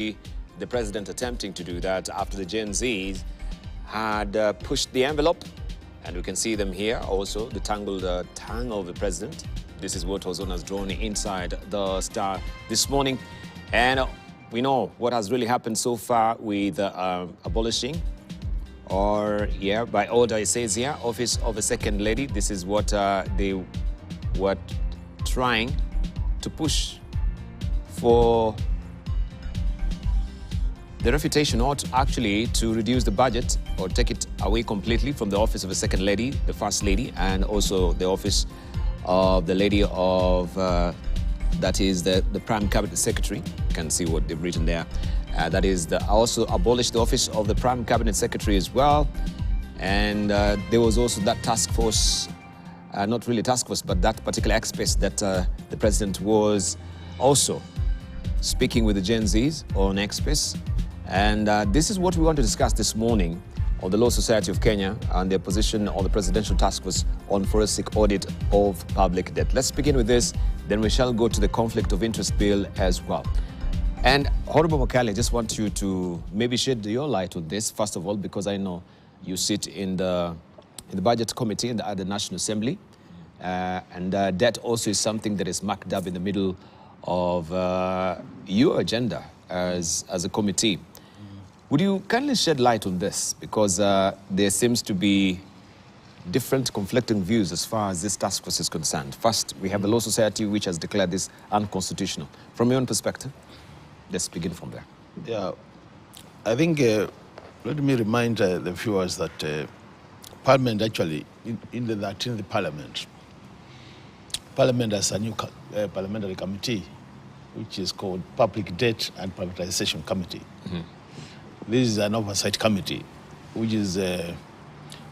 the president attempting to do that after the Gen Zs had pushed the envelope. And we can see them here also, the tangled tongue of the president. This is what was known as drawn inside the Star this morning. And we know what has really happened so far with abolishing, or by order, it says here, office of a second lady. This is what they were trying to push for the refutation, or actually to reduce the budget or take it away completely from the office of a second lady, the first lady, and also the office of the lady of, that is the Prime Cabinet Secretary. You can see what they've written there. That is also abolished the office of the Prime Cabinet Secretary as well. And there was also that task force, not really task force, but that particular express that the president was also speaking with the Gen Zs on express. And this is what we want to discuss this morning on the Law Society of Kenya and their position on the Presidential Task Force on forensic audit of public debt. Let's begin with this, then we shall go to the conflict of interest bill as well. And Honorable Makali, I just want you to maybe shed your light on this, first of all, because I know you sit in the Budget Committee at the National Assembly, and debt also is something that is marked up in the middle of your agenda as a committee. Would you kindly shed light on this? Because there seems to be different conflicting views as far as this task force is concerned. First, we have the Law Society, which has declared this unconstitutional. From your own perspective, let's begin from there. Yeah, I think, let me remind the viewers that Parliament actually, in the 13th Parliament has a new parliamentary committee, which is called Public Debt and Privatization Committee. Mm-hmm. This is an oversight committee, which is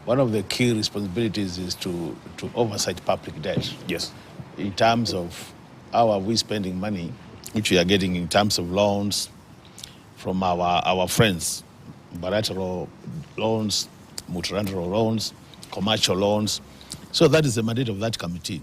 one of the key responsibilities is to oversight public debt. Yes. In terms of how are we spending money, which we are getting in terms of loans from our friends, bilateral loans, multilateral loans, commercial loans. So that is the mandate of that committee.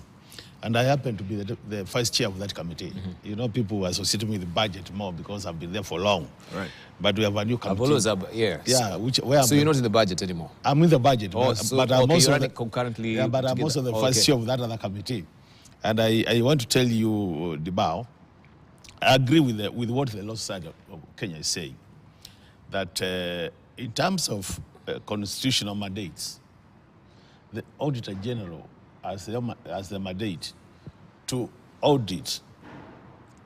And I happen to be the vice chair of that committee. Mm-hmm. You know, people who associate me with the budget more because I've been there for long. Right. But we have a new committee. Yes. Yeah. So you're not in the budget anymore? I'm in the budget. Oh, but I'm also concurrently. Yeah, but I'm also the vice chair of that other committee. And I want to tell you, Dibao, I agree with what the Law Society of Kenya is saying, that in terms of constitutional mandates, the Auditor General has the mandate to audit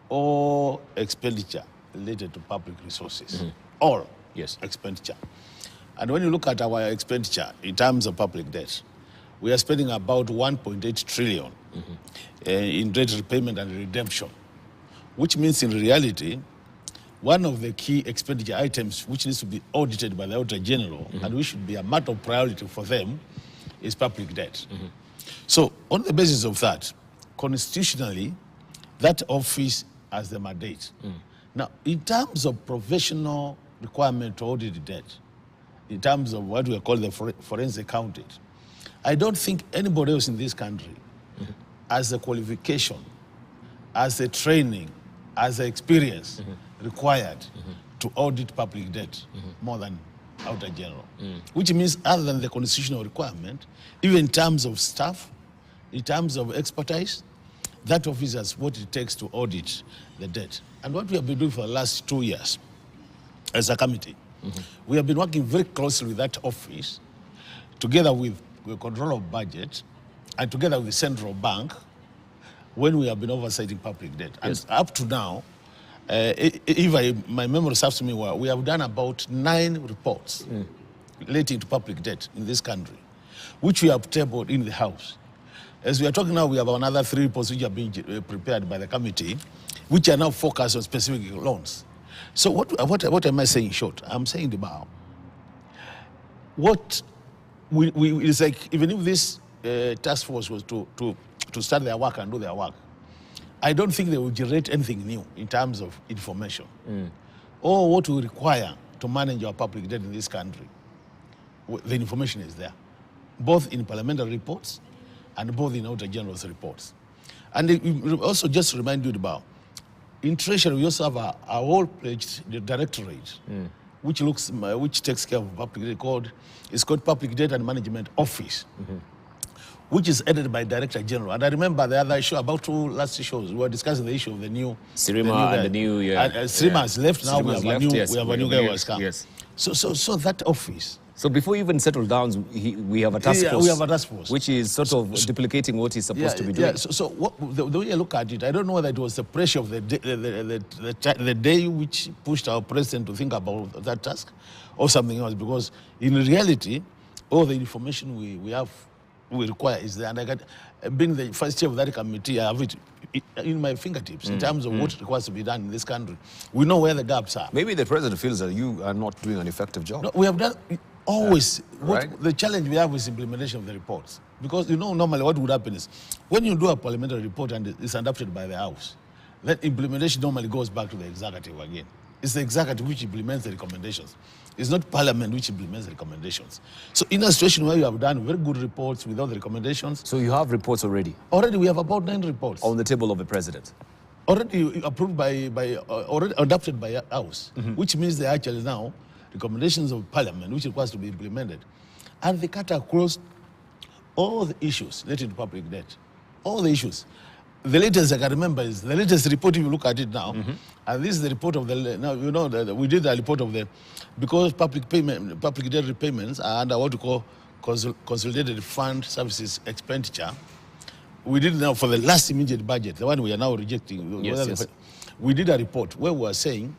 all expenditure related to public resources. Mm-hmm. All expenditure. And when you look at our expenditure in terms of public debt, we are spending about 1.8 trillion in debt repayment and redemption, which means in reality, one of the key expenditure items which needs to be audited by the Auditor General and which should be a matter of priority for them is public debt. Mm-hmm. So on the basis of that, constitutionally, that office has the mandate. Mm. Now, in terms of professional requirement to audit the debt, in terms of what we call the forensic accountant, I don't think anybody else in this country has the qualification, has the training, has the experience required to audit public debt more than Auditor General. Which means other than the constitutional requirement, even in terms of staff, in terms of expertise, that office has what it takes to audit the debt. And what we have been doing for the last 2 years as a committee, we have been working very closely with that office, together with the control of budget, and together with the central bank, when we have been oversighting public debt. Yes. And up to now, if my memory serves me well, we have done about 9 reports relating to public debt in this country, which we have tabled in the House. As we are talking now, we have another 3 reports which are being prepared by the committee, which are now focused on specific loans. So what am I saying in short? I'm saying about what it's like, even if this task force was to start their work and do their work, I don't think they will generate anything new in terms of information or what we require to manage our public debt in this country. The information is there, both in parliamentary reports and both in Auditor General's reports. And also just to remind you about, In Treasury, we also have a whole-page directorate, which takes care of public record. It's called Public Data and Management Office, which is headed by Director General. And I remember the other issue, about 2 last shows, we were discussing the issue of the new... Sirima and the new, Sirima has left, now we have a new guy who has come. Yes. So that office... So before you even settle down, we have a task force. We have a task force. Which is sort of duplicating what he's supposed to be doing. So the way I look at it, I don't know whether it was the pressure of the day which pushed our president to think about that task or something else, because in reality, all the information we require is there. And I got, being the first chair of that committee, I have it in my fingertips in terms of what requires to be done in this country. We know where the gaps are. Maybe the president feels that you are not doing an effective job. No, we have done... Always, right. The challenge we have is implementation of the reports. Because, normally what would happen is, when you do a parliamentary report and it's adopted by the House, then implementation normally goes back to the executive again. It's the executive which implements the recommendations. It's not Parliament which implements the recommendations. So in a situation where you have done very good reports without the recommendations... So you have reports already? Already, we have about 9 reports. On the table of the president? Already approved already adopted by House, which means they actually now recommendations of Parliament, which requires to be implemented. And they cut across all the issues related to public debt. All the issues. The latest I can remember is the latest report, if you look at it now, and this is the report of the, now we did the report of the, because public debt repayments are under what we call consolidated fund services expenditure. We did now for the last immediate budget, the one we are now rejecting. Yes. We did a report where we were saying,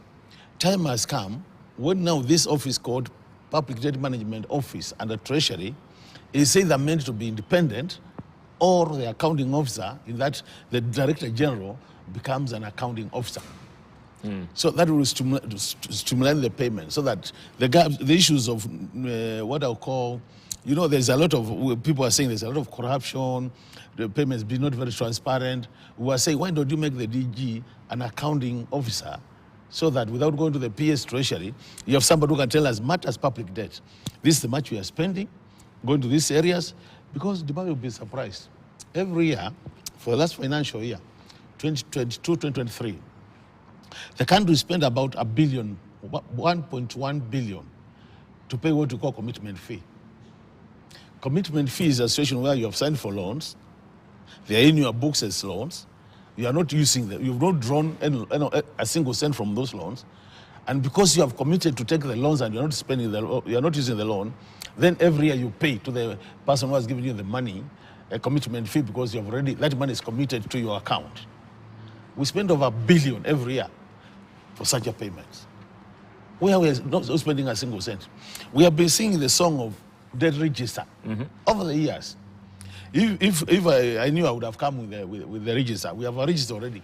time has come when now this office called Public Debt Management Office under Treasury is either meant to be independent or the accounting officer, in that the Director General becomes an accounting officer. So that will stimulate the payment, so that the issues of what I'll call, there's a lot of, people are saying there's a lot of corruption, the payments be not very transparent. We are saying, why don't you make the DG an accounting officer, so that without going to the PS Treasury, you have somebody who can tell us matters public debt. This is the much we are spending, going to these areas, because the bank will be surprised. Every year, for the last financial year, 2022-2023, the country spent about $1.1 billion to pay what we call commitment fee. Commitment fee is a situation where you have signed for loans, they are in your books as loans, you are not using them, you've not drawn a single cent from those loans, and because you have committed to take the loans and you're not spending you're not using the loan, then every year you pay to the person who has given you the money a commitment fee, because you've already, that money is committed to your account. We spend over $1 billion every year for such a payment, where we are not spending a single cent. We have been singing the song of debt register over the years. If I knew, I would have come with the register. We have a register already,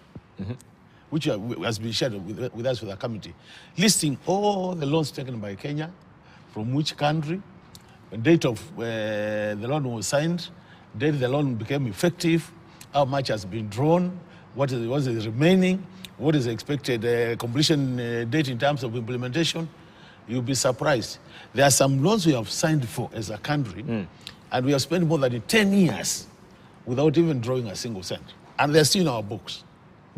which has been shared with us with a committee, listing all the loans taken by Kenya, from which country, the date of the loan was signed, date the loan became effective, how much has been drawn, what is remaining, what is the expected completion date in terms of implementation. You'll be surprised. There are some loans we have signed for as a country, and we have spent more than 10 years without even drawing a single cent. And they're still in our books.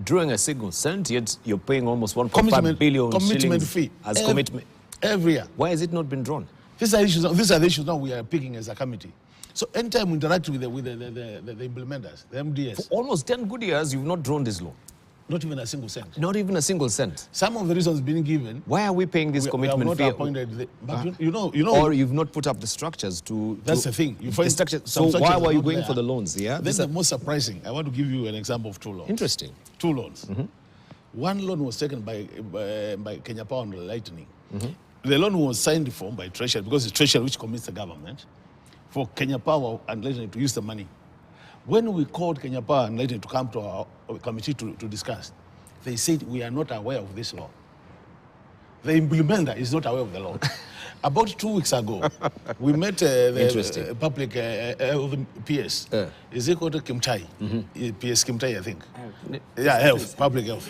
Drawing a single cent, yet you're paying almost 1.5 billion commitment shillings fee as commitment. Every year. Why has it not been drawn? These are the issues now we are picking as a committee. So anytime we interact with the implementers, the MDS. For almost 10 good years, you've not drawn this loan. Not even a single cent. Not even a single cent. Some of the reasons being given. Why are we paying this commitment fee? Or you've not put up the structures to. That's the thing. You find the structure. So why were you going for the loans? Yeah. Then the most surprising. I want to give you an example of 2 loans. Interesting. 2 loans. One loan was taken by Kenya Power and Lightning. The loan was signed for by Treasury, because it's Treasury which commits the government, for Kenya Power and Lightning to use the money. When we called Kenya Power and Lightning to come to our committee to discuss, they said, we are not aware of this law. The implementer is not aware of the law. About 2 weeks ago, we met the public PS. Is it called Kimtai? PS Kimtai, I think. Health, public health.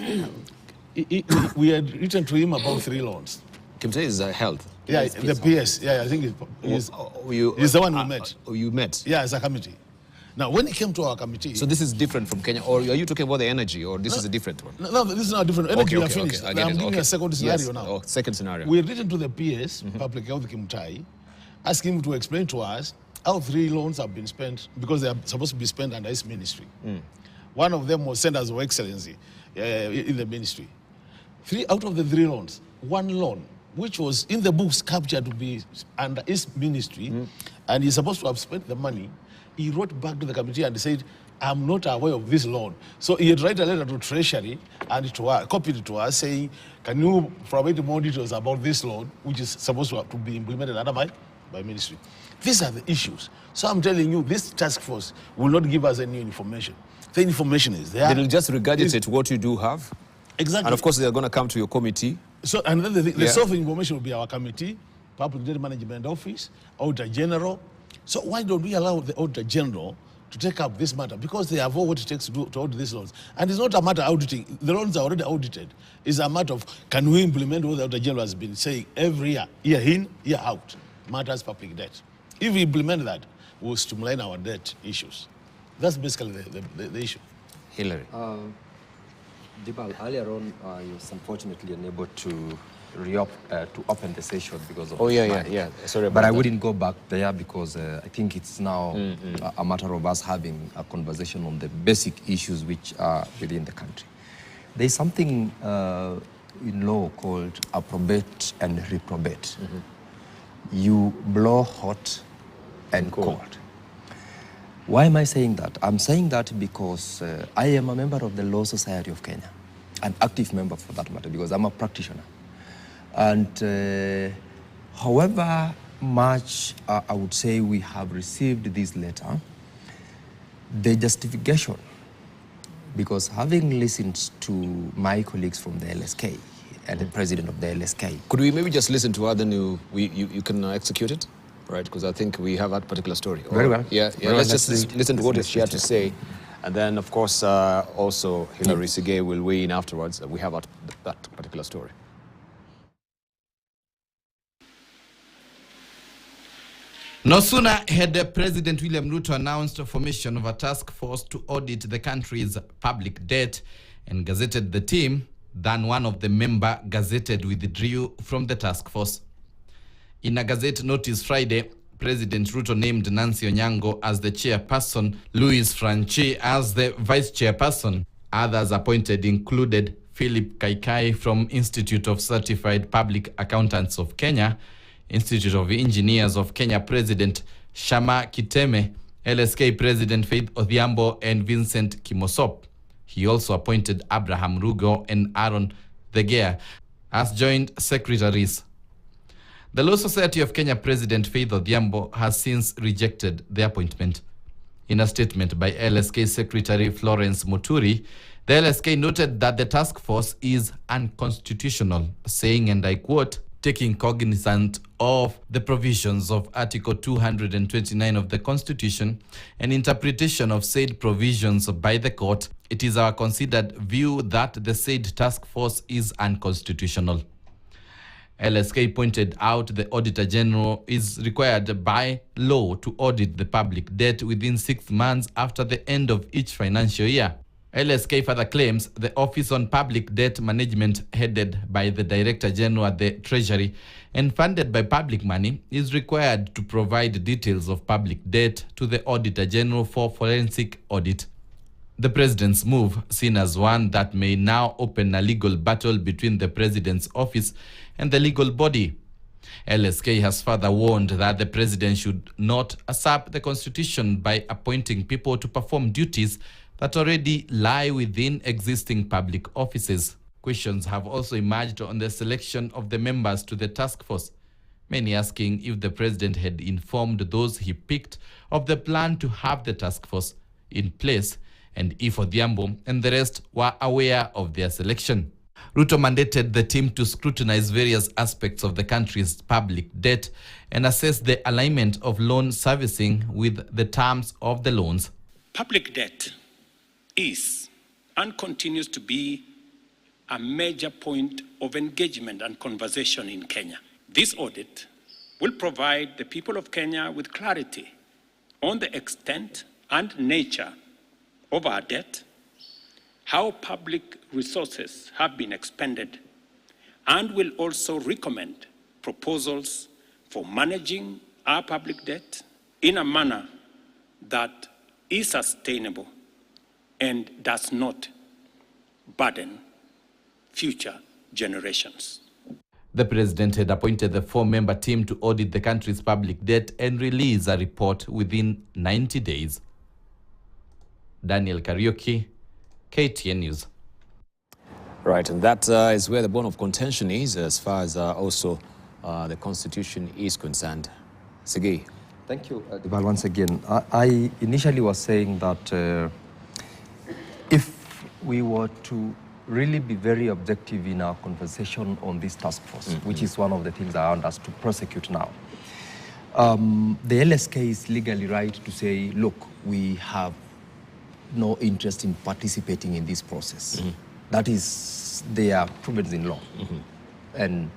We had written to him about 3 loans. Kimtai is health. Yeah, the PS. Yeah, I think he's the one we met. You met? Yeah, as a committee. Now, when it came to our committee... So this is different from Kenya, or are you talking about the energy, or this is a different one? No, this is not different. Energy, we are finished. Okay, I'm giving you a second scenario now. Oh, second scenario. We written to the PS, Public Health Kimtai, asking him to explain to us how 3 loans have been spent, because they are supposed to be spent under his ministry. One of them was Centers of Excellency in the ministry. 3 out of the 3 loans, 1 loan, which was in the books captured to be under his ministry, and he's supposed to have spent the money, he wrote back to the committee and said, I'm not aware of this loan. So he had written a letter to Treasury and copied it to us saying, can you provide more details about this loan, which is supposed to be implemented under my ministry. These are the issues. So I'm telling you, this task force will not give us any information. The information is there. They'll just regurgitate what you do have. Exactly. And of course, they're going to come to your committee. So, and then the source of information will be our committee, Public Debt Management Office, Auditor General. So why don't we allow the Auditor General to take up this matter? Because they have all what it takes to audit these loans. And it's not a matter of auditing. The loans are already audited. It's a matter of, can we implement what the Auditor General has been saying every year in, year out, matters public debt. If we implement that, we'll streamline our debt issues. That's basically the issue. Hillary. Dibal, earlier on, you was unfortunately unable to open the session because of Sorry about but I that. wouldn't go back there because I think it's now a matter of us having a conversation on the basic issues which are within the country. There's something in law called approbate and reprobate. You blow hot and cold. Why am I saying that? I'm saying that because I am a member of the Law Society of Kenya, an active member for that matter, because I'm a practitioner. And however much I would say we have received this letter, the justification, because having listened to my colleagues from the LSK and the president of the LSK. Could we maybe just listen to her, then you can execute it? Right, because I think we have that particular story. Very well. Yeah. Let's just listen to what she had to say. And then, of course, also Hillary Sige will weigh in afterwards. We have that particular story. No sooner had President William Ruto announced the formation of a task force to audit the country's public debt and gazetted the team than one of the member gazetted withdrew from the task force. In a Gazette notice Friday, President Ruto named Nancy Onyango as the chairperson, Louis Franchi as the vice chairperson. Others appointed included Philip Kaikai from Institute of Certified Public Accountants of Kenya, Institute of Engineers of Kenya President Shama Kiteme, LSK President Faith Odhiambo, and Vincent Kimosop. He also appointed Abraham Rugo and Aaron Thegea as joint secretaries. The Law Society of Kenya President Faith Odhiambo has since rejected the appointment. In a statement by LSK Secretary Florence Muturi, the LSK noted that the task force is unconstitutional, saying, and I quote, taking cognizance of the provisions of Article 229 of the Constitution and interpretation of said provisions by the court, it is our considered view that the said task force is unconstitutional. LSK pointed out the Auditor General is required by law to audit the public debt within 6 months after the end of each financial year. LSK further claims the Office on Public Debt Management, headed by the Director General at the Treasury and funded by public money, is required to provide details of public debt to the Auditor General for forensic audit. The President's move, seen as one that may now open a legal battle between the President's office and the legal body. LSK has further warned that the President should not usurp the Constitution by appointing people to perform duties that already lie within existing public offices. Questions have also emerged on the selection of the members to the task force, many asking if the President had informed those he picked of the plan to have the task force in place, and if Odhiambo and the rest were aware of their selection. Ruto mandated the team to scrutinize various aspects of the country's public debt and assess the alignment of loan servicing with the terms of the loans. Public debt is and continues to be a major point of engagement and conversation in Kenya. This audit will provide the people of Kenya with clarity on the extent and nature of our debt, how public resources have been expended, and will also recommend proposals for managing our public debt in a manner that is sustainable and does not burden future generations. The president had appointed the 4-member team to audit the country's public debt and release a report within 90 days. Daniel Karaoke, KTN News. Right, and that is where the bone of contention is as far as also the Constitution is concerned. Sergei. Thank you, Dibal, once again. I initially was saying that if we were to really be very objective in our conversation on this task force, which is one of the things I want us to prosecute now, the LSK is legally right to say, look, we have no interest in participating in this process. That is their provisions in law. And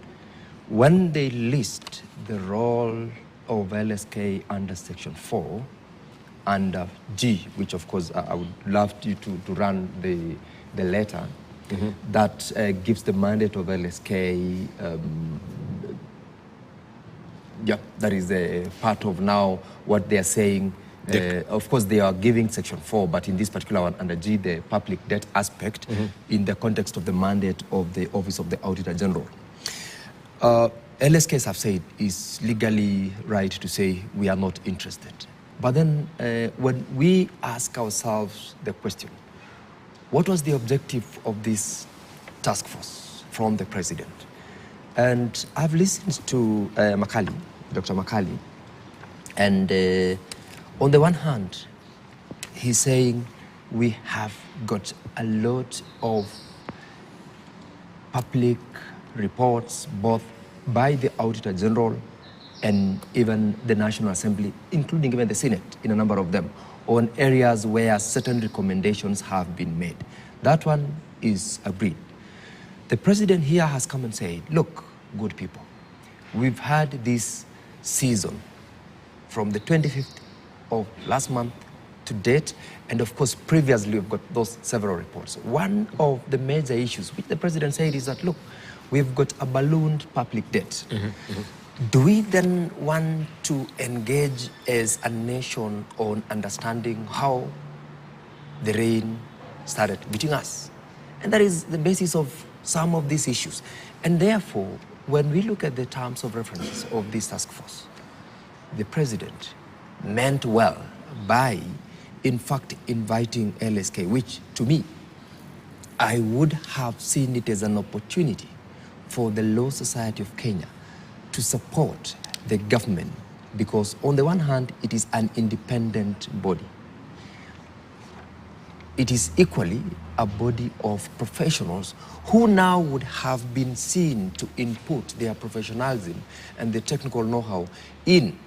when they list the role of LSK under Section 4 and G, which of course I would love you to run the letter, that gives the mandate of LSK, that is a part of now what they are saying. Of course, they are giving Section 4, but in this particular one, under G, the public debt aspect, in the context of the mandate of the Office of the Auditor General. LSKs have said is legally right to say we are not interested. But then when we ask ourselves the question, what was the objective of this task force from the president? And I've listened to Dr. Makali, and on the one hand, he's saying we have got a lot of public reports, both by the Auditor General and even the National Assembly, including even the Senate, in a number of them, on areas where certain recommendations have been made. That one is agreed. The president here has come and said, look, good people, we've had this season from the 25th of last month to date, and of course previously we've got those several reports. One of the major issues which the president said is that, look, we've got a ballooned public debt. Do we then want to engage as a nation on understanding how the rain started beating us? And that is the basis of some of these issues. And therefore, when we look at the terms of reference of this task force, the president meant well by, in fact, inviting LSK, which to me, I would have seen it as an opportunity for the Law Society of Kenya to support the government, because on the one hand, it is an independent body. It is equally a body of professionals who now would have been seen to input their professionalism and the technical know-how in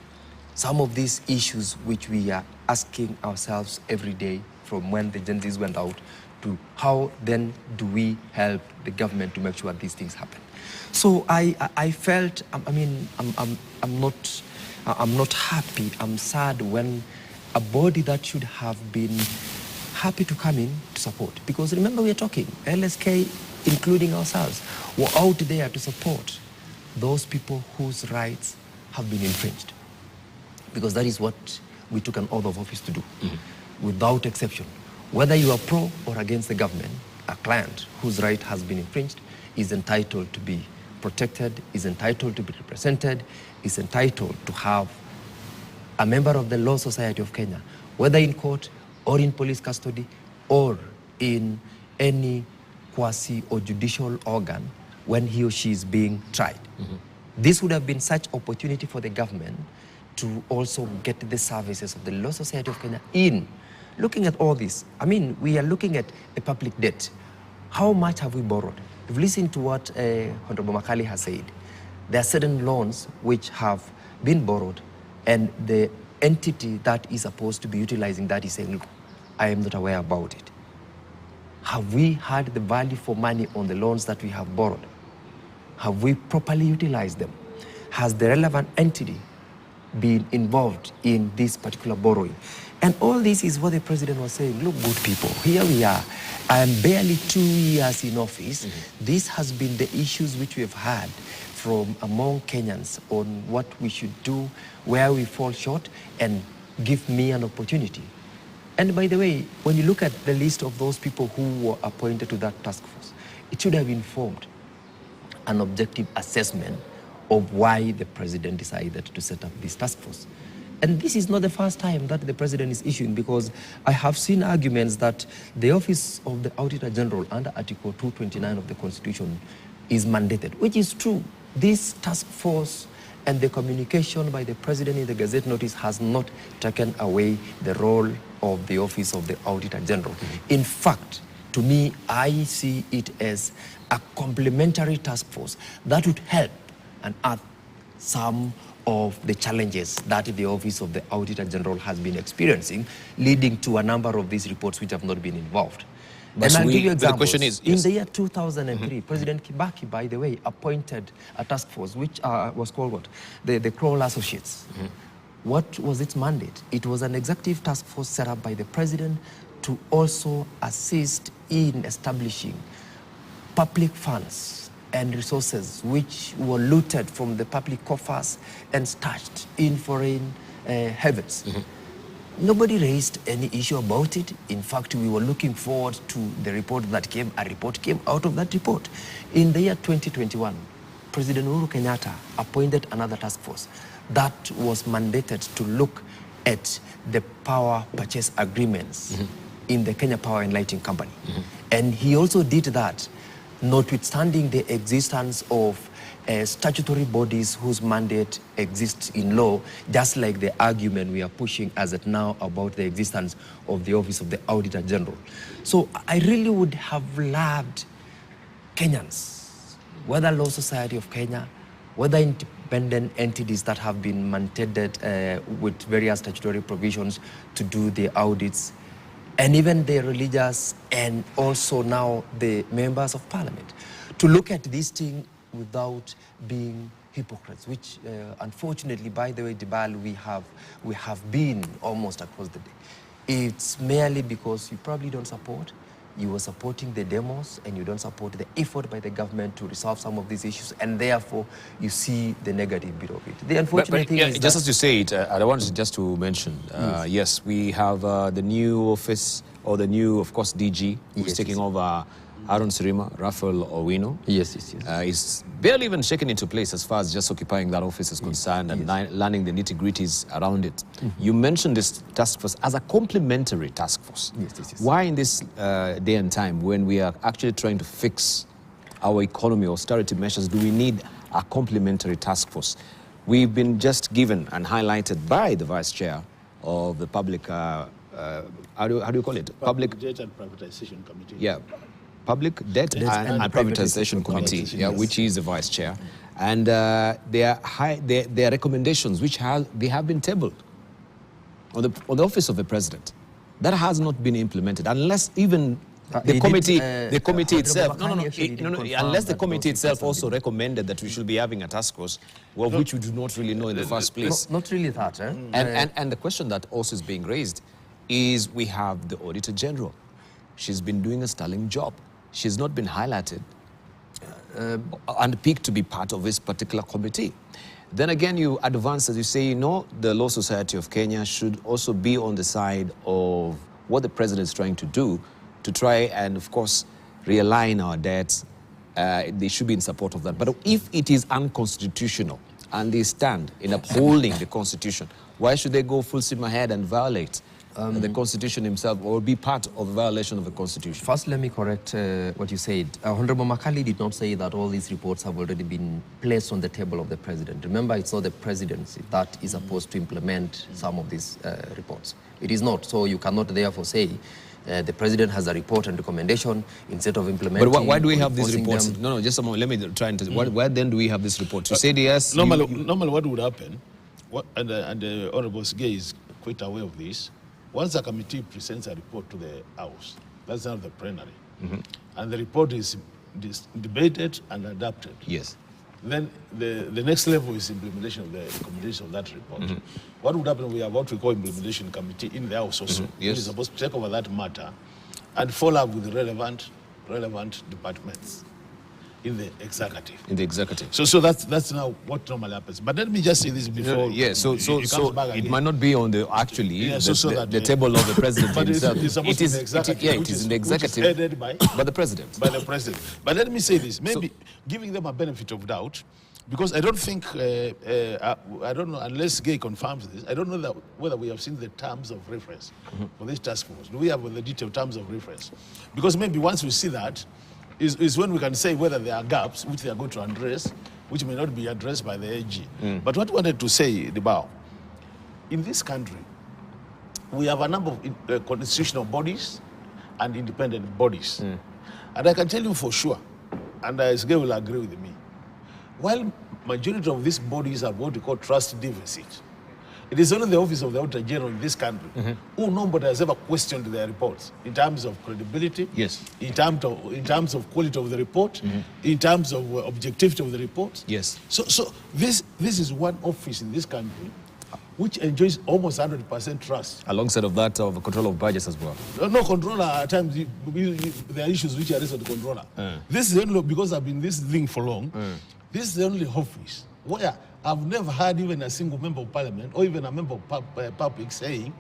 some of these issues which we are asking ourselves every day, from when the Gen Zs went out to how then do we help the government to make sure these things happen. So I felt, I'm not happy, I'm sad when a body that should have been happy to come in to support. Because remember, we are talking, LSK, including ourselves, were out there to support those people whose rights have been infringed. Because that is what we took an oath of office to do, without exception. Whether you are pro or against the government, a client whose right has been infringed is entitled to be protected, is entitled to be represented, is entitled to have a member of the Law Society of Kenya, whether in court or in police custody or in any quasi or judicial organ when he or she is being tried. This would have been such opportunity for the government to also get the services of the Law Society of Kenya in looking at all this. I mean, we are looking at a public debt. How much have we borrowed? We've listened to what Honorable Makali has said. There are certain loans which have been borrowed, and the entity that is supposed to be utilizing that is saying, look, I am not aware about it. Have we had the value for money on the loans that we have borrowed? Have we properly utilized them? Has the relevant entity been involved in this particular borrowing? And all this is what the president was saying. Look, good people, here we are. I am barely 2 years in office. This has been the issues which we have had from among Kenyans on what we should do, where we fall short, and give me an opportunity. And by the way, when you look at the list of those people who were appointed to that task force, it should have informed an objective assessment of why the president decided to set up this task force. And this is not the first time that the president is issuing, because I have seen arguments that the office of the Auditor General under Article 229 of the Constitution is mandated, which is true. This task force and the communication by the president in the Gazette notice has not taken away the role of the office of the Auditor General. In fact, to me, I see it as a complementary task force that would help unearth some of the challenges that the Office of the Auditor General has been experiencing, leading to a number of these reports which have not been involved. But and I'll give you examples. The question is, in the year 2003, President Kibaki, by the way, appointed a task force which was called what? The Kroll Associates. What was its mandate? It was an executive task force set up by the president to also assist in establishing public funds and resources which were looted from the public coffers and stashed in foreign havens. Nobody raised any issue about it. In fact, we were looking forward to the report that came. A report came out of that report. In the year 2021, President Uhuru Kenyatta appointed another task force that was mandated to look at the power purchase agreements in the Kenya Power and Lighting Company. And he also did that, notwithstanding the existence of statutory bodies whose mandate exists in law, just like the argument we are pushing as at now about the existence of the Office of the Auditor General. So I really would have loved Kenyans, whether Law Society of Kenya, whether independent entities that have been mandated with various statutory provisions to do the audits, and even the religious and also now the members of parliament, to look at this thing without being hypocrites, which unfortunately, by the way, Dibal, we have been almost across the day. It's merely because you probably don't support, you were supporting the demos, and you don't support the effort by the government to resolve some of these issues, and therefore you see the negative bit of it. The unfortunate thing is just as you say it, I wanted just to mention, yes, we have the new office, or the new, of course, DG, who's taking over Aaron Sirima, Raphael Owino. Is barely even shaken into place as far as just occupying that office is concerned and learning the nitty-gritties around it. You mentioned this task force as a complementary task force. Why in this day and time, when we are actually trying to fix our economy, austerity measures, do we need a complementary task force? We've been just given and highlighted by the Vice Chair of the Public, how do you call it? Public Debt and Privatization Committee. Yeah. Public Debt and Privatization Committee, which is the Vice Chair, and their recommendations, which they have been tabled on the Office of the President, that has not been implemented unless even the committee itself. Unless the committee itself also recommended that we should be having a task force, well, which we do not really know in the first place. Not really that, eh? And the question that also is being raised is, we have the Auditor General. She's been doing a sterling job. She's not been highlighted and picked to be part of this particular committee. Then again, you advance, as you say, the Law Society of Kenya should also be on the side of what the president is trying to do, to try and, of course, realign our debts. They should be in support of that. But if it is unconstitutional and they stand in upholding the Constitution, why should they go full steam ahead and violate the Constitution himself, or be part of a violation of the Constitution? First, let me correct what you said. Honorable Makali did not say that all these reports have already been placed on the table of the president. Remember, it's not the presidency that is supposed to implement some of these reports. It is not. So you cannot therefore say the president has a report and recommendation instead of implementing. But why do we have these reports? No, just a moment. Let me try and tell you. Why then do we have this report? You said yes. Normally, what would happen, and the Honorable Sgay is quite aware of this, once a committee presents a report to the House, that's not the plenary, and the report is debated and adopted. Yes. then the next level is implementation of the recommendation of that report. What would happen? We have what we call implementation committee in the House also, which is supposed to take over that matter and follow up with the relevant departments in the executive. So that's now what normally happens. But let me just say this before. So it might not be on the the table of the president himself. It is in the executive, headed by the president. By the president. But let me say this, maybe giving them a benefit of doubt, because I don't think, I don't know, unless Gay confirms this, I don't know whether we have seen the terms of reference for this task force. Do we have the detailed terms of reference? Because maybe once we see that, is when we can say whether there are gaps which they are going to address, which may not be addressed by the AG. But what I wanted to say, Debao, in this country, we have a number of constitutional bodies and independent bodies. And I can tell you for sure, and SG will agree with me, while majority of these bodies have what we call trust deficit, it is only the Office of the Auditor General in this country who nobody has ever questioned their reports in terms of credibility, in terms of quality of the report, in terms of objectivity of the report. So this is one office in this country which enjoys almost 100% trust. Alongside of that, of control of budgets as well. No controller, at times there are issues which are raised with the controller. This is only because I've been this thing for long. This is the only office where I've never heard even a single member of parliament or even a member of public saying,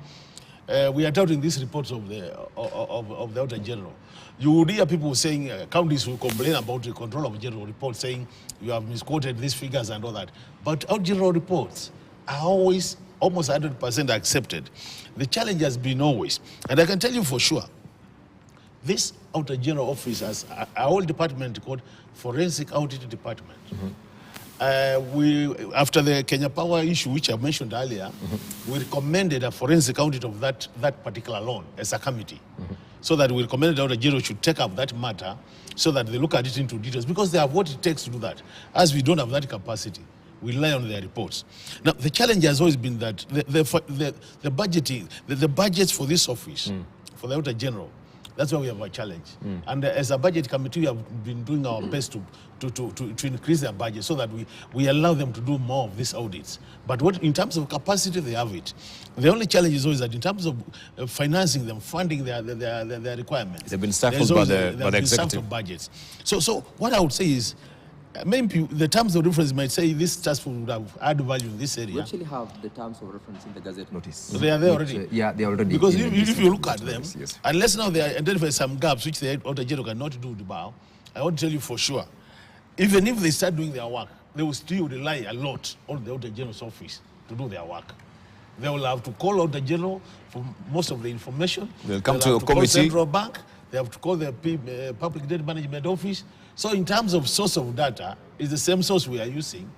we are doubting these reports of the Auditor General. You would hear people saying, counties will complain about the control of general reports, saying you have misquoted these figures and all that. But our general reports are always almost 100% accepted. The challenge has been always, and I can tell you for sure, this Auditor General office has a whole department called Forensic Audit Department. After the Kenya Power issue, which I mentioned earlier, we recommended a forensic audit of that particular loan as a committee, so that we recommended the Auditor General should take up that matter, so that they look at it into details, because they have what it takes to do that. As we don't have that capacity, we rely on their reports. Now, the challenge has always been that the budgets for this office, for the Auditor General, that's why we have a challenge. And as a budget committee, we have been doing our best to increase their budget so that we allow them to do more of these audits. But in terms of capacity, they have it. The only challenge is always that in terms of financing them, funding their requirements, they've been stifled by the executive budgets. So what I would say is, maybe the terms of reference might say this task force would have added value in this area. We actually have the terms of reference in the Gazette notice. So they are there already? Yeah, they are already. Because if you look at them, unless now they identify some gaps which the Auditor General cannot do the bar, I want to tell you for sure, even if they start doing their work, they will still rely a lot on the Auditor General's office to do their work. They will have to call Auditor General for most of the information. They'll come to a committee. Call Central Bank. They have to call the Public Debt Management Office. So in terms of source of data, it's the same source we are using.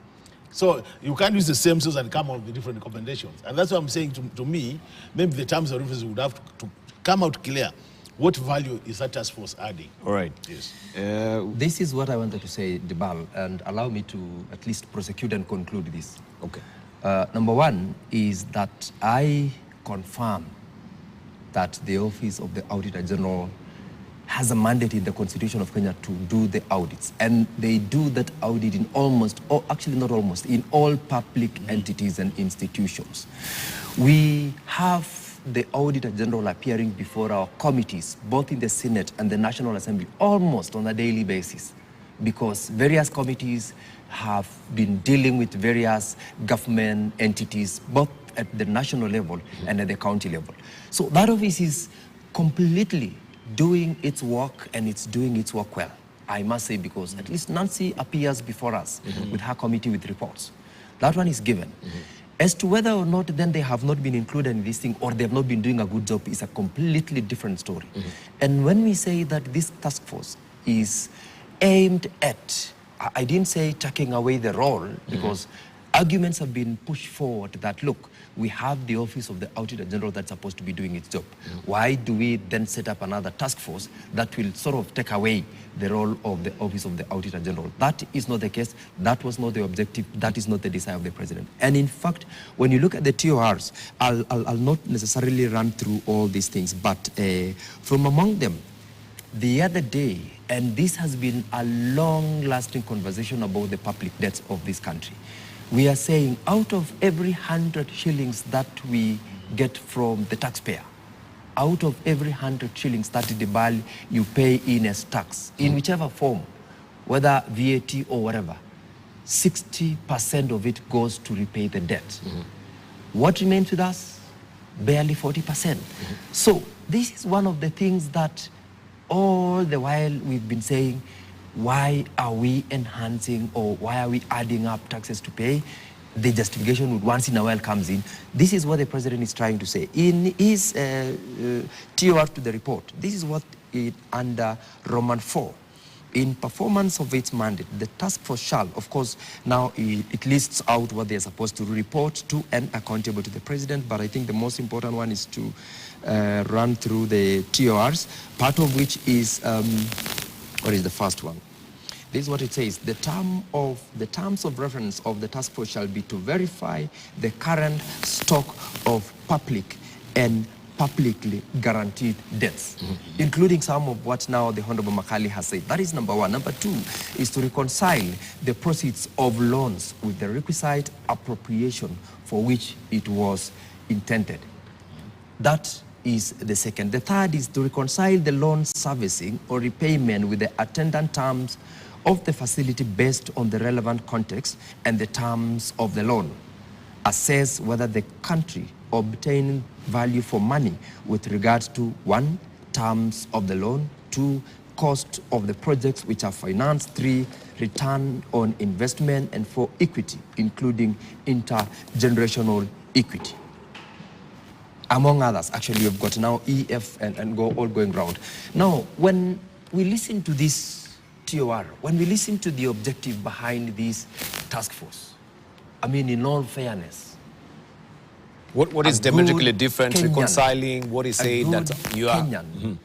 So you can't use the same source and come out with different recommendations. And that's what I'm saying to me, maybe the terms of reference would have to come out clear. What value is that task force adding? All right. Yes. This is what I wanted to say, Debal, and allow me to at least prosecute and conclude this. Okay. Number one is that I confirm that the Office of the Auditor General has a mandate in the Constitution of Kenya to do the audits. And they do that audit in almost, or actually not almost, in all public entities and institutions. We have the Auditor General appearing before our committees, both in the Senate and the National Assembly, almost on a daily basis, because various committees have been dealing with various government entities, both at the national level and at the county level. So that office is completely doing its work, and it's doing its work well, I must say, because at least Nancy appears before us with her committee with reports. That one is given. As to whether or not then they have not been included in this thing or they have not been doing a good job is a completely different story. And when we say that this task force is aimed at, I didn't say taking away the role, because arguments have been pushed forward that, look, we have the Office of the Auditor General that's supposed to be doing its job. Why do we then set up another task force that will sort of take away the role of the Office of the Auditor General? That is not the case. That was not the objective. That is not the desire of the President. And in fact, when you look at the TORs, I'll not necessarily run through all these things, but from among them, the other day, and this has been a long-lasting conversation about the public debts of this country. We are saying out of every 100 shillings that we get from the taxpayer, out of every 100 shillings that you pay in as tax, in whichever form, whether VAT or whatever, 60% of it goes to repay the debt. What remains with us? Barely 40%. So this is one of the things that all the while we've been saying, why are we enhancing or why are we adding up taxes to pay? The justification would once in a while comes in. This is what the president is trying to say. In his TOR to the report, this is what under Roman 4, in performance of its mandate, the task force shall, of course, now it lists out what they're supposed to report to and accountable to the president, but I think the most important one is to run through the TORs, part of which is, what is the first one? This is what it says. The terms of reference of the task force shall be to verify the current stock of public and publicly guaranteed debts, including some of what now the Honorable Makali has said. That is number one. Number two is to reconcile the proceeds of loans with the requisite appropriation for which it was intended. That is the second. The third is to reconcile the loan servicing or repayment with the attendant terms of the facility based on the relevant context and the terms of the loan. Assess whether the country obtained value for money with regard to 1, terms of the loan, 2, cost of the projects which are financed, 3, return on investment, and 4, equity, including intergenerational equity. Among others, actually we've got now E, F, and all going round. Now, when we listen to this TOR, when we listen to the objective behind this task force, I mean, in all fairness, what is diametrically different, Kenyan, reconciling what is saying that you are? Kenyan,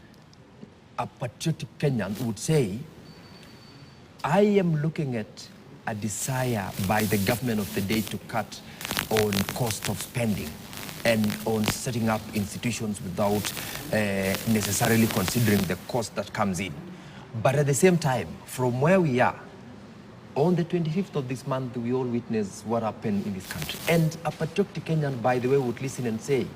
a patriotic Kenyan would say, I am looking at a desire by the government of the day to cut on cost of spending and on setting up institutions without necessarily considering the cost that comes in. But at the same time, from where we are, on the 25th of this month, we all witness what happened in this country. And a patriotic Kenyan, by the way, would listen and say,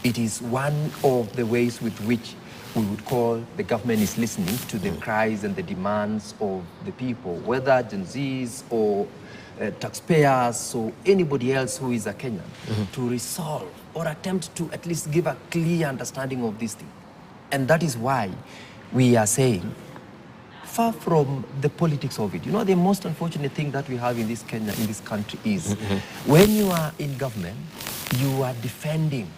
it is one of the ways with which we would call the government is listening to the cries and the demands of the people, whether Gen Zs or taxpayers or anybody else who is a Kenyan, to resolve or attempt to at least give a clear understanding of this thing. And that is why we are saying, far from the politics of it, you know, the most unfortunate thing that we have in this Kenya, in this country is when you are in government, you are defending.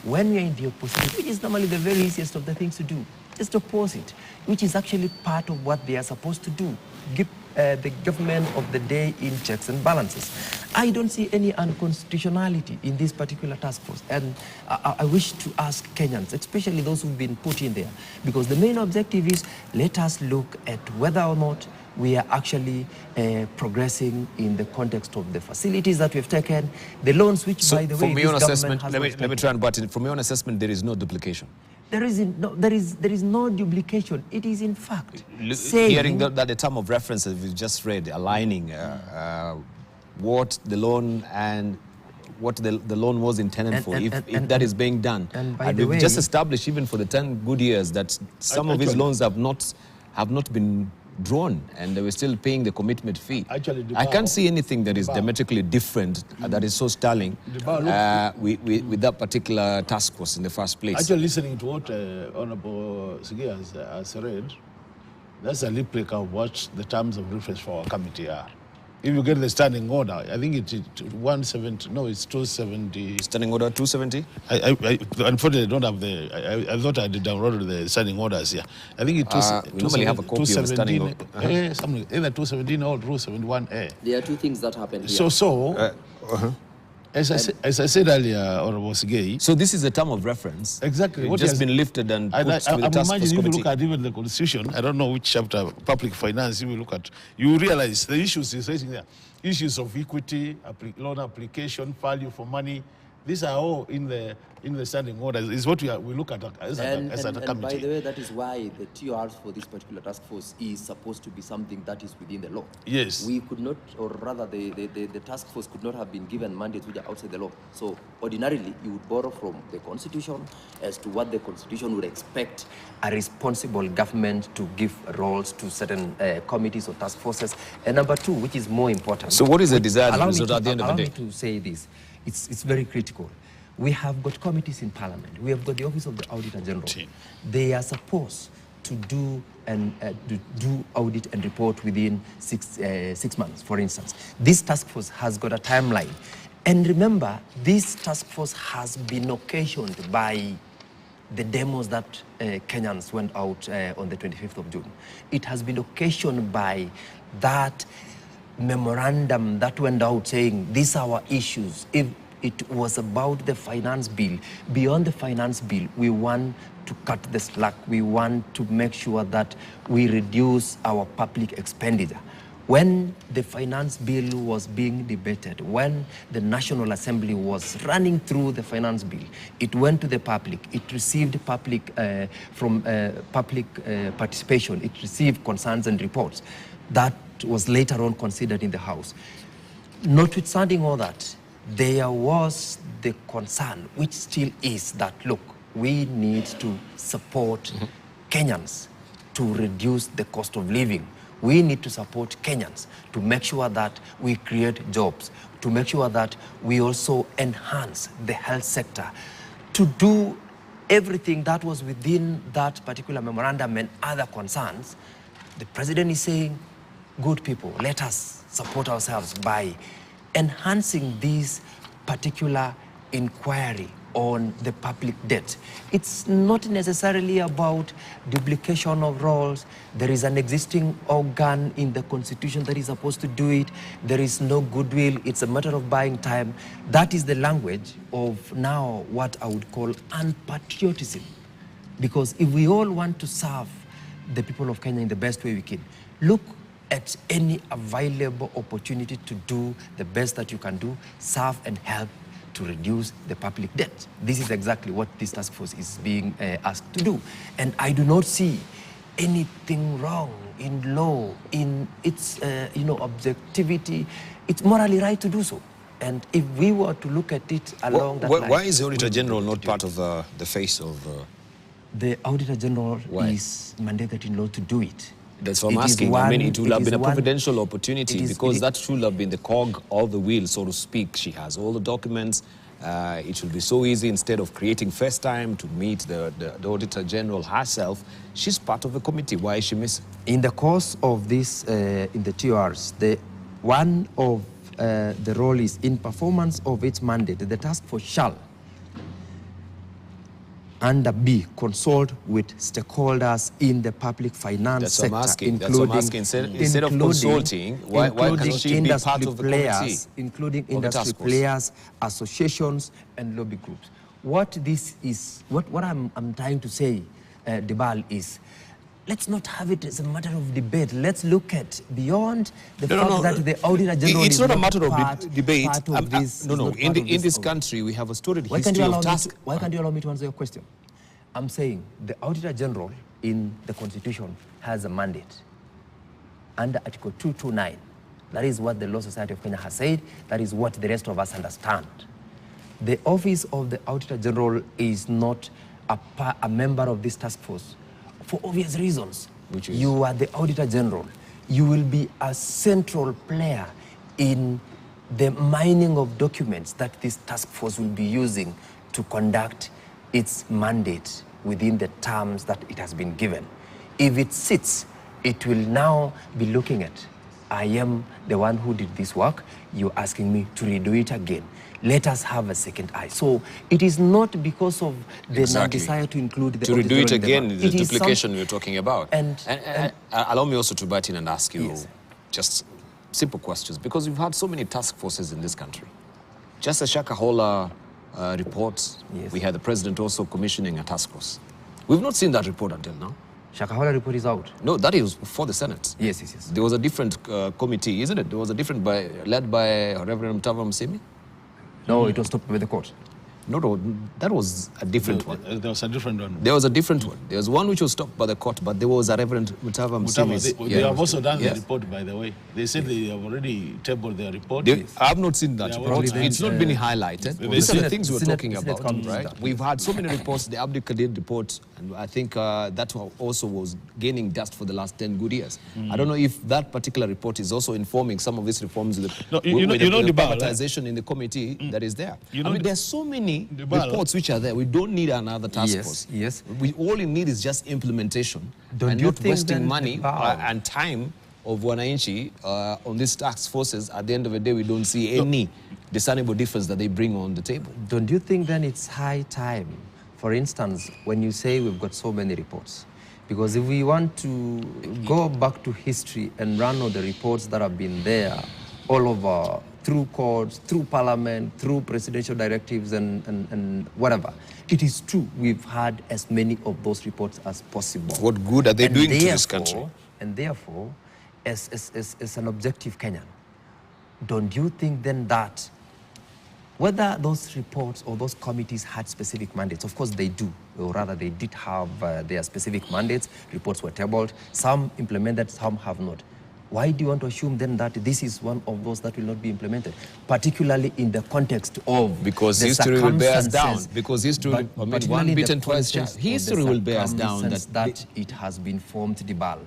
When you're in the opposition, which is normally the very easiest of the things to do, just oppose it, which is actually part of what they are supposed to do, give the government of the day in checks and balances. I don't see any unconstitutionality in this particular task force, and I wish to ask Kenyans, especially those who've been put in there, because the main objective is, let us look at whether or not we are actually progressing in the context of the facilities that we've taken, the loans which, by the way, from your this assessment, government has let me try and button it. From your assessment, there is no duplication. There is no duplication. It is in fact saying, hearing that the term of reference that we just read, aligning what the loan and what the loan was intended for, if that is being done. And by and the we've way, just established, even for the 10 good years, that some of these loans have not been drawn, and they were still paying the commitment fee. Actually, I can't see anything that is diametrically different, that is so sterling with that particular task force in the first place. Actually, listening to what Honorable Sigi has read, that's a replica of what the terms of reference for our committee are. If you get the standing order, I think it's 170, no, it's 270. Standing order 270? I unfortunately don't have I thought I did download the standing orders here. I think it's we normally have a copy of the standing order. Either 217 or 271A. There are two things that happen here. As I said earlier, Honorable Sigei. So this is a term of reference. Exactly. It's just been lifted and put with the task force if you committee. look at even the Constitution, I don't know which chapter, public finance, if you look at, you realize the issues is raising there. Issues of equity, loan application, value for money, These are all in the standing orders. Is what we look at as a committee. And by the way, that is why the TRs for this particular task force is supposed to be something that is within the law. Yes. We could not, or rather the task force could not have been given mandates which are outside the law. So ordinarily, you would borrow from the Constitution as to what the Constitution would expect a responsible government to give roles to certain committees or task forces. And number two, which is more important. So what is the desired result at the end of the day? Allow me to say this. It's very critical. We have got committees in Parliament. We have got the Office of the Auditor General. They are supposed to do audit and report within 6 months, for instance. This task force has got a timeline. And remember, this task force has been occasioned by the demos that Kenyans went out on the 25th of June. It has been occasioned by that memorandum that went out saying, these are our issues. If it was about the finance bill, beyond the finance bill, we want to cut the slack. We want to make sure that we reduce our public expenditure. When the finance bill was being debated, when the National Assembly was running through the finance bill, it went to the public. It received public participation. It received concerns and reports. That was later on considered in the House. Notwithstanding all that, there was the concern, which still is, that, look, we need to support Kenyans to reduce the cost of living. We need to support Kenyans to make sure that we create jobs, to make sure that we also enhance the health sector, to do everything that was within that particular memorandum and other concerns. The president is saying, good people, let us support ourselves by enhancing this particular inquiry on the public debt. It's not necessarily about duplication of roles. There is an existing organ in the Constitution that is supposed to do it. There is no goodwill. It's a matter of buying time. That is the language of now what I would call unpatriotism. Because if we all want to serve the people of Kenya in the best way we can, look at any available opportunity to do the best that you can do, serve and help to reduce the public debt. This is exactly what this task force is being asked to do. And I do not see anything wrong in law, in its objectivity. It's morally right to do so. And if we were to look at it along that line... Why is the Auditor General not part of the face of... The Auditor General is mandated in law to do it. That's what I'm asking. I mean, it will have been a providential opportunity because that should have been the cog of the wheel, so to speak. She has all the documents. It should be so easy instead of creating first time to meet the Auditor General herself. She's part of the committee. Why is she missing? In the course of this, in the TRs, one of the role is in performance of its mandate. The task force shall, under B, consult with stakeholders in the public finance sector, including instead of consulting, why can't she be part of the committee? Including industry players, associations, and lobby groups. What I'm trying to say, Debal, is let's not have it as a matter of debate. Let's look at beyond the fact that the Auditor General it's is not a matter of debate. In this okay. country, we have a storied history of task. Why can't you allow me to answer your question? I'm saying the Auditor General in the Constitution has a mandate under Article 229. That is what the Law Society of Kenya has said. That is what the rest of us understand. The office of the Auditor General is not a member of this task force for obvious reasons. Which is? You are the Auditor General. You will be a central player in the mining of documents that this task force will be using to conduct its mandate within the terms that it has been given. If it sits, it will now be looking at, I am the one who did this work, you're asking me to redo it again. Let us have a second eye. So it is not because of the desire to include the... To redo it again, the duplication you're talking about. And allow me also to butt in and ask you just simple questions, because we've had so many task forces in this country. Just a Shakahola reports, we had the president also commissioning a task force. We've not seen that report until now. Shakahola report is out. No, that is before the Senate. Yes. There was a different committee, isn't it? There was a different led by Reverend Mtava Msimi? No, it was stopped by the court. No, that was a different one. There was a different one. There was a different one. There was one which was stopped by the court, but there was a Reverend Mutava series. They have also done the report, by the way. They said they have already tabled their report. I have not seen that report. It's not been highlighted. These are the things we're talking about, right? We've had so many reports, the Abdi Kadir report, and I think that also was gaining dust for the last 10 good years. I don't know if that particular report is also informing some of these reforms with the privatization in the committee that is there. I mean, there's so many reports which are there. We don't need another task force. Yes. We all we need is just implementation and not wasting money and time of wananchi on these task forces. At the end of the day, we don't see any discernible difference that they bring on the table. Don't you think then it's high time, for instance, when you say we've got so many reports? Because if we want to go back to history and run all the reports that have been there all over, through courts, through parliament, through presidential directives and whatever. It is true, we've had as many of those reports as possible. What good are they doing to this country? And therefore, as an objective Kenyan, don't you think then that whether those reports or those committees had specific mandates, of course they do, or rather they did have their specific mandates, reports were tabled, some implemented, some have not. Why do you want to assume then that this is one of those that will not be implemented, particularly in the context of because history will bear us down. Because history, I mean, one beaten twice shy. History will bear us down. That it has been formed Dibal.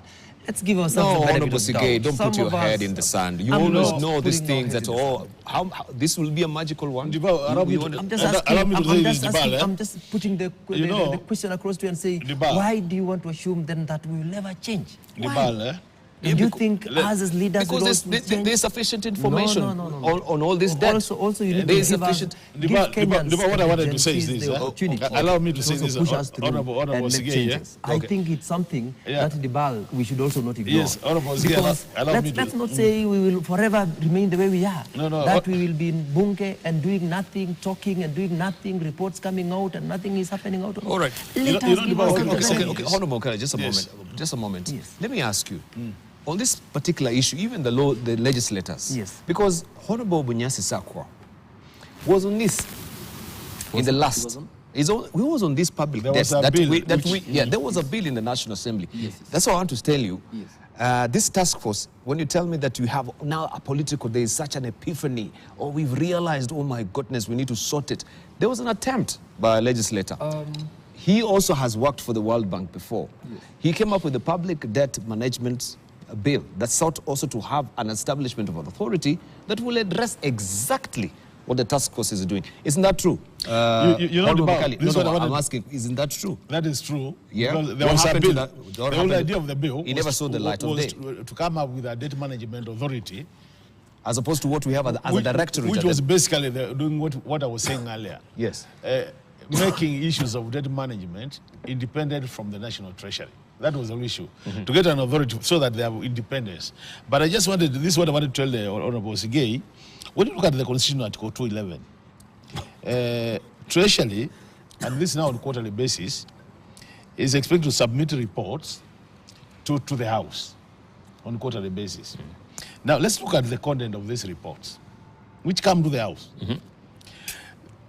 Let's give ourselves no, a benefit of doubt. Don't put your head in the sand. You always know these things at all. How this will be a magical one. I'm just putting the question across to you and say, why do you want to assume then that we will never change? Why? Do you think us as leaders because there's sufficient information on all this debt. Also you need to give Kenyans what I wanted to say is this. Allow me to say this, Honorable Sigei. I think it's something that we should also not ignore. Yes, Honorable Sigei. Let's not say we will forever remain the way we are. That we will be in bunke and doing nothing, talking and doing nothing, reports coming out and nothing is happening out of it. All right. Okay, Honorable, just a moment. Yes. Let me ask you. On this particular issue, even the legislators, because Honorable Bunyasi Sakwa was on this in the last. He was on this public debt there was a bill in the National Assembly. That's what I want to tell you. This task force, when you tell me that you have now a political, there is such an epiphany, or we've realized, oh my goodness, we need to sort it. There was an attempt by a legislator. He also has worked for the World Bank before. He came up with the public debt management bill that sought also to have an establishment of an authority that will address exactly what the task force is doing. Isn't that true? I'm asking, isn't that true? That is true. Yeah. There was a bill. The whole idea of the bill never saw the light of day. To come up with a debt management authority, as opposed to what we have as a directorate. Which was basically doing what I was saying earlier. Yes. Making issues of debt management independent from the National Treasury. That was the issue, to get an authority so that they have independence. But I just wanted, this is what I wanted to tell the Honorable Sigei. When you look at the Constitution Article 211, Treasury, and this now on a quarterly basis, is expected to submit reports to the House on a quarterly basis. Now, let's look at the content of these reports, which come to the House.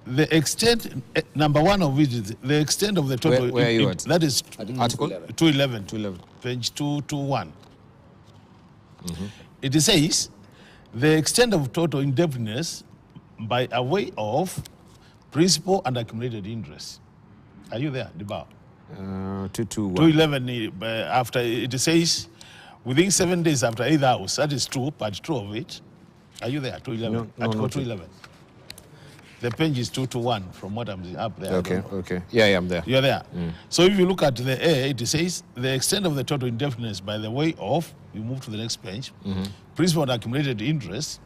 The extent, number one of which is the extent of the total. Where are you at? That is Article 211, page 221. It says the extent of total indebtedness by a way of principal and accumulated interest. Are you there, Dibao? 211. After it says within 7 days after either house. That is true, part 2 of it. Are you there? 211. Article 211. The page is 221 from what I'm up there. Okay. Yeah, I'm there. You're there. So if you look at the A, it says the extent of the total indebtedness by the way of, you move to the next page, principal and accumulated interest,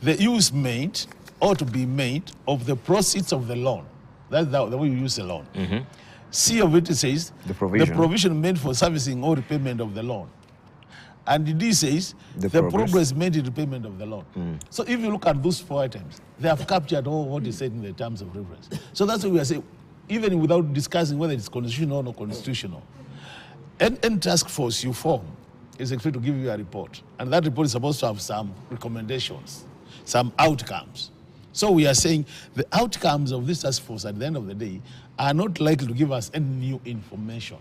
the use made or to be made of the proceeds of the loan. That's the way you use the loan. C of it says the provision made for servicing or repayment of the loan. And D says the progress made in repayment of the loan. So if you look at those 4 items, they have captured all what is said in the terms of reference. So that's what we are saying, even without discussing whether it's constitutional or not constitutional. Any task force you form is expected to give you a report. And that report is supposed to have some recommendations, some outcomes. So we are saying the outcomes of this task force at the end of the day are not likely to give us any new information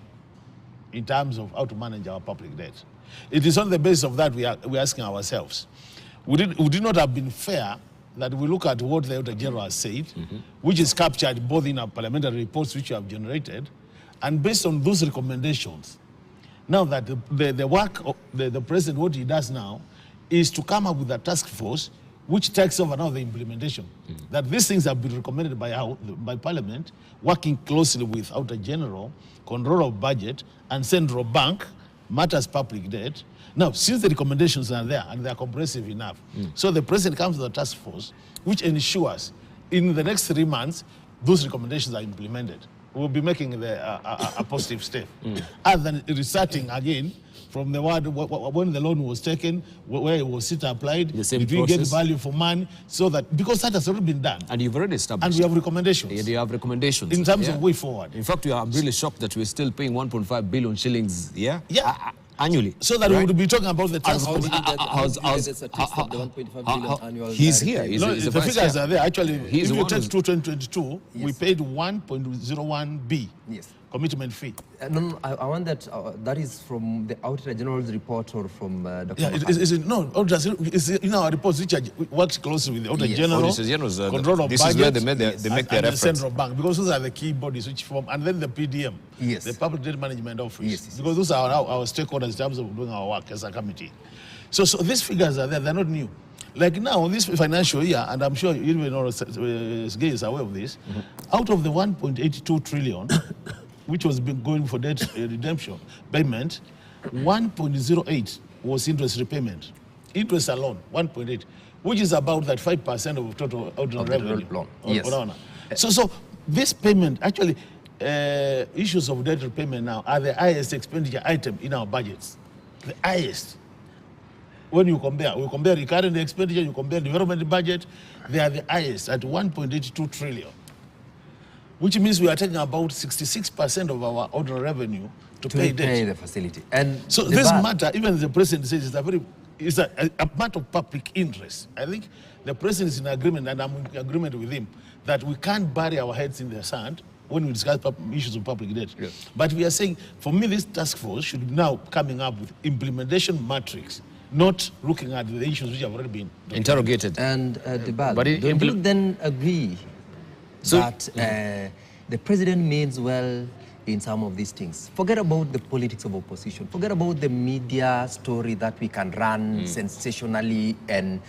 in terms of how to manage our public debt. It is on the basis of that we're asking ourselves, would it not have been fair that we look at what the Auditor General has said, which is captured both in our parliamentary reports which you have generated, and based on those recommendations, now that the work of the President, what he does now, is to come up with a task force which takes over now the implementation. That these things have been recommended by Parliament, working closely with Auditor General, Control of Budget, and Central Bank, matters public debt. Now, since the recommendations are there and they are comprehensive enough, so the President comes with a task force which ensures in the next 3 months, those recommendations are implemented. We'll be making a positive step. Other than restarting again from the word when the loan was taken, where it was applied, did we get value for money, so that, because that has already been done. And you've already established. And we have recommendations. Yeah, you have recommendations. In terms of way forward. In fact, I'm really shocked that we're still paying 1.5 billion shillings annually. So that we would be talking about the task force. He's here. The figures are there. Actually, if you take 2022, we paid 1.01 B. Yes. Commitment fee. No, I want that. That is from the Auditor General's report or from Dr. It's in our reports, which works closely with the Auditor General, Control of this Budget, is where they make their and the reference. Central Bank, because those are the key bodies which form, and then the PDM, the Public Debt Management Office, because those are our stakeholders in terms of doing our work as a committee. So these figures are there, they're not new. Like now, this financial year, and I'm sure even LSK is aware of this, out of the 1.82 trillion, which was been going for debt redemption payment, 1.08 was interest repayment. Interest alone, 1.8, which is about that 5% of total ordinary revenue. So this payment, actually, issues of debt repayment now are the highest expenditure item in our budgets. The highest. When you compare, we compare recurrent expenditure, you compare development budget, they are the highest at 1.82 trillion. Which means we are taking about 66% of our ordinary revenue to pay debt. Pay the facility. And so this matter, even the President says, it's a matter of public interest. I think the President is in agreement, and I'm in agreement with him, that we can't bury our heads in the sand when we discuss issues of public debt. Yes. But we are saying, for me, this task force should now coming up with implementation matrix, not looking at the issues which have already been interrogated. And Debal, don't you then agree that the President means well in some of these things? Forget about the politics of opposition. Forget about the media story that we can run sensationally and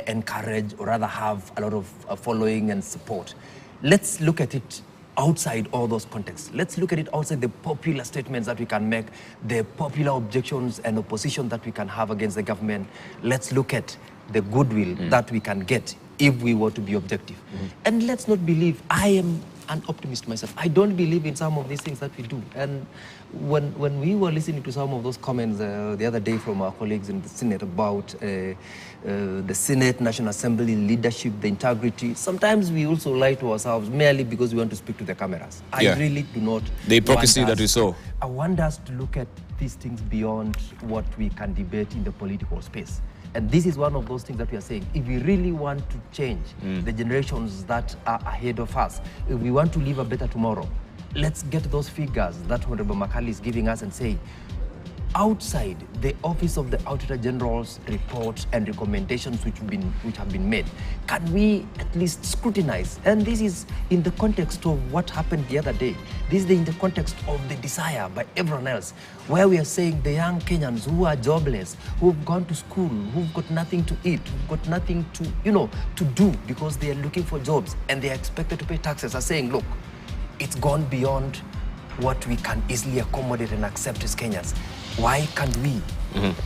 encourage, or rather have a lot of following and support. Let's look at it outside all those contexts. Let's look at it outside the popular statements that we can make, the popular objections and opposition that we can have against the government. Let's look at the goodwill that we can get if we were to be objective. And let's not believe, I am an optimist myself, I don't believe in some of these things that we do. And when we were listening to some of those comments the other day from our colleagues in the Senate about the Senate, National Assembly leadership, the integrity, sometimes we also lie to ourselves merely because we want to speak to the cameras. I really do not. The hypocrisy that we saw. I want us to look at these things beyond what we can debate in the political space. And this is one of those things that we are saying. If we really want to change the generations that are ahead of us, if we want to live a better tomorrow, let's get those figures that Honorable Makali is giving us and say, outside the Office of the Auditor General's reports and recommendations which have been made, can we at least scrutinize? And this is in the context of what happened the other day. This is in the context of the desire by everyone else, where we are saying the young Kenyans who are jobless, who've gone to school, who've got nothing to eat, who've got nothing to, to do because they are looking for jobs and they are expected to pay taxes, are saying, look, it's gone beyond what we can easily accommodate and accept as Kenyans. Why can't we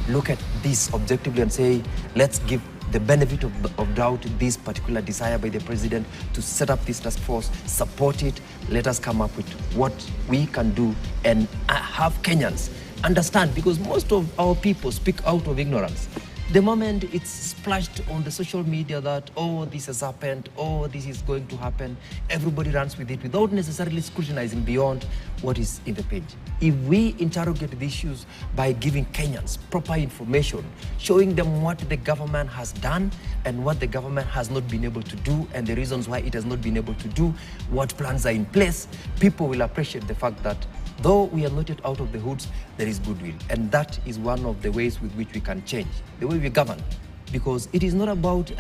look at this objectively and say, let's give the benefit of doubt this particular desire by the President to set up this task force, support it, let us come up with what we can do and have Kenyans understand, because most of our people speak out of ignorance. The moment it's splashed on the social media that, oh, this has happened, oh, this is going to happen, everybody runs with it without necessarily scrutinizing beyond what is in the page. If we interrogate the issues by giving Kenyans proper information, showing them what the government has done and what the government has not been able to do and the reasons why it has not been able to do, what plans are in place, people will appreciate the fact that though we are not yet out of the hoods, there is goodwill. And that is one of the ways with which we can change the way we govern. Because it is not about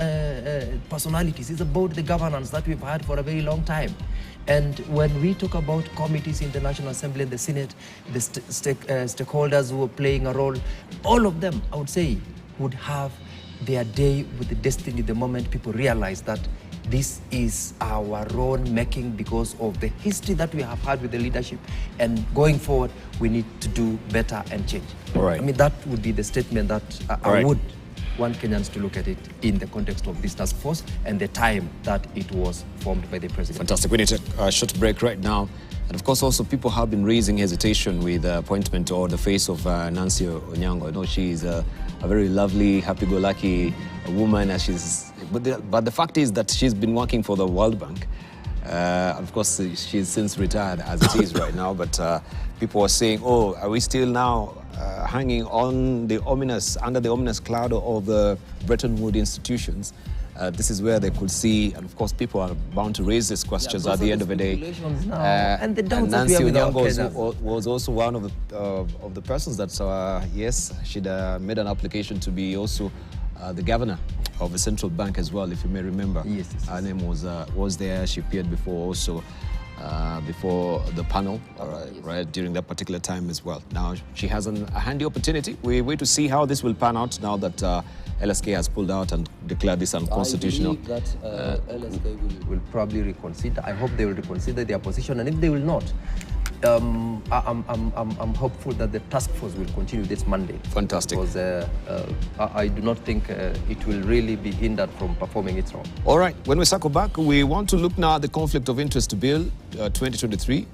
personalities, it's about the governance that we've had for a very long time. And when we talk about committees in the National Assembly and the Senate, the stakeholders who are playing a role, all of them, I would say, would have their day with the destiny the moment people realize that this is our own making because of the history that we have had with the leadership. And going forward, we need to do better and change. All right. I mean, that would be the statement that I would want Kenyans to look at it in the context of this task force and the time that it was formed by the president. Fantastic. We need a short break right now. And of course, also people have been raising hesitation with the appointment or the face of Nancy Onyango. I know she's a very lovely, happy-go-lucky woman. But the fact is that she's been working for the World Bank. Of course, she's since retired as it is right now. But people are saying, oh, are we still now hanging on the under the ominous cloud of the Bretton Woods institutions? This is where they could see, and of course, people are bound to raise these questions at the end of the day. And the doubts Nancy that we have Onyango was also one of the persons that, yes, she'd made an application to be also the governor of the central bank as well, if you may remember. Yes. Her name was there. She appeared before also. Before the panel, right, during that particular time as well. Now, she has a handy opportunity. We wait to see how this will pan out now that LSK has pulled out and declared this unconstitutional. I believe that LSK will probably reconsider. I hope they will reconsider their position, and if they will not, I'm hopeful that the task force will continue this Monday. Fantastic. Because I do not think it will really be hindered from performing its role. All right, when we circle back, we want to look now at the Conflict of Interest Bill 2023.